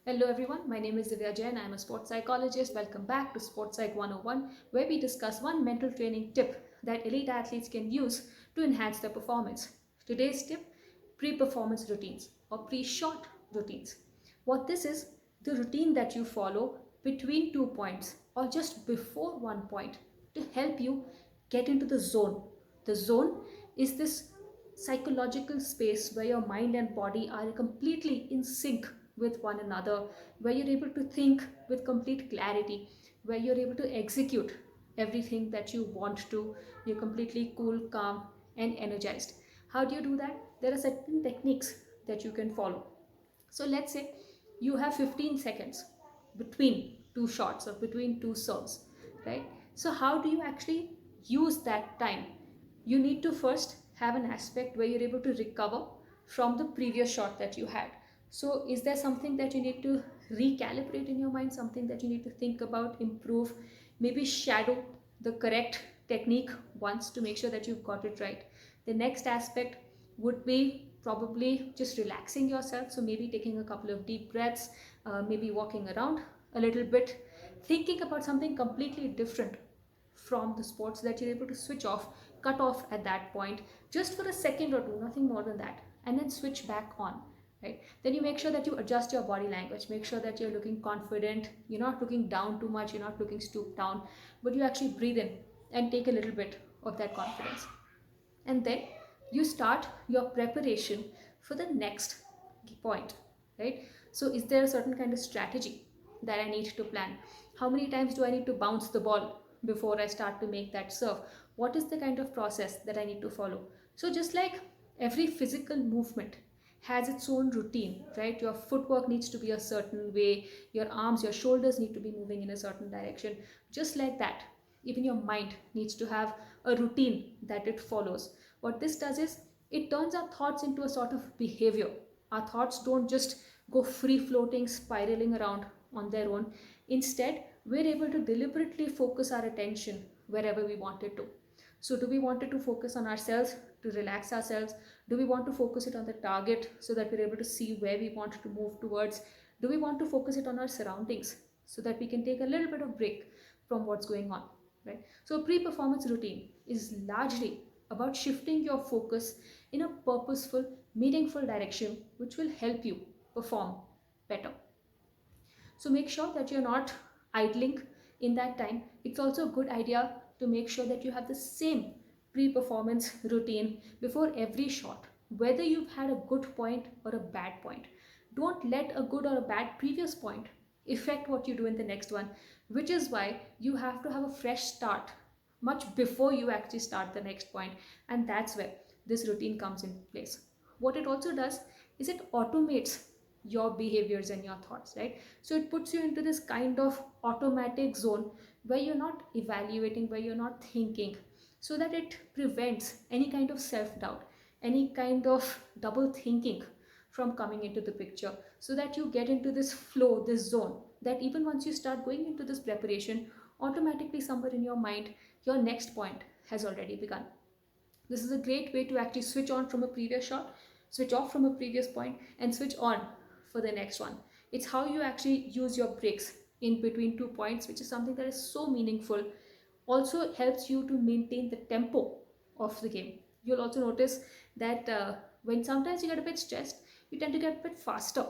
Hello everyone, my name is Divya Jain. I am a sports psychologist. Welcome back to Sports Psych 101, where we discuss one mental training tip that elite athletes can use to enhance their performance. Today's tip, pre-performance routines or pre-shot routines. What this is, the routine that you follow between 2 points or just before 1 point to help you get into the zone. The zone is this psychological space where your mind and body are completely in sync with one another, where you're able to think with complete clarity, where you're able to execute everything that you want to. You're completely cool, calm, and energized. How do you do that? There are certain techniques that you can follow. So let's say you have 15 seconds between two shots or between two serves, right? So how do you actually use that time? You need to first have an aspect where you're able to recover from the previous shot that you had. So is there something that you need to recalibrate in your mind, something that you need to think about, improve, maybe shadow the correct technique once to make sure that you've got it right? The next aspect would be probably just relaxing yourself. So maybe taking a couple of deep breaths, maybe walking around a little bit, thinking about something completely different from the sports, that you're able to switch off, cut off at that point just for a second or two, nothing more than that, and then switch back on. Right, then you make sure that you adjust your body language, make sure that you're looking confident, you're not looking down too much, you're not looking stooped down, but you actually breathe in and take a little bit of that confidence. And then you start your preparation for the next point, right? So is there a certain kind of strategy that I need to plan? How many times do I need to bounce the ball before I start to make that serve? What is the kind of process that I need to follow? So just like every physical movement has its own routine, right? Your footwork needs to be a certain way, your arms, your shoulders need to be moving in a certain direction. Just like that, even your mind needs to have a routine that it follows. What this does is it turns our thoughts into a sort of behavior. Our thoughts don't just go free floating, spiraling around on their own. Instead, we're able to deliberately focus our attention wherever we want it to. So do we want it to focus on ourselves, to relax ourselves? Do we want to focus it on the target so that we're able to see where we want to move towards? Do we want to focus it on our surroundings so that we can take a little bit of break from what's going on, right? So pre-performance routine is largely about shifting your focus in a purposeful, meaningful direction which will help you perform better. So make sure that you're not idling in that time. It's also a good idea to make sure that you have the same pre-performance routine before every shot, whether you've had a good point or a bad point. Don't let a good or a bad previous point affect what you do in the next one, which is why you have to have a fresh start much before you actually start the next point, and that's where this routine comes in place. What it also does is it automates your behaviors and your thoughts, right? So it puts you into this kind of automatic zone where you're not evaluating, where you're not thinking, so that it prevents any kind of self-doubt, any kind of double thinking from coming into the picture, so that you get into this flow, this zone, that even once you start going into this preparation, automatically somewhere in your mind your next point has already begun. This is a great way to actually switch on from a previous shot, switch off from a previous point, and switch on for the next one. It's how you actually use your breaks in between 2 points, which is something that is so meaningful. Also helps you to maintain the tempo of the game. You'll also notice that when sometimes you get a bit stressed, you tend to get a bit faster,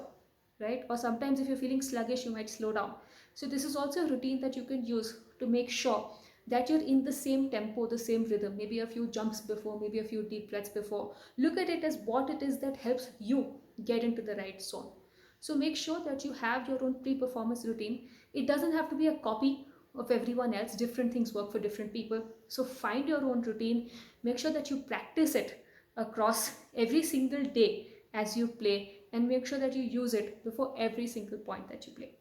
right? Or sometimes if you're feeling sluggish, you might slow down. So this is also a routine that you can use to make sure that you're in the same tempo, the same rhythm, maybe a few jumps before, maybe a few deep breaths before. Look at it as what it is that helps you get into the right zone. So make sure that you have your own pre-performance routine. It doesn't have to be a copy of everyone else. Different things work for different people. So find your own routine. Make sure that you practice it across every single day as you play, and make sure that you use it before every single point that you play.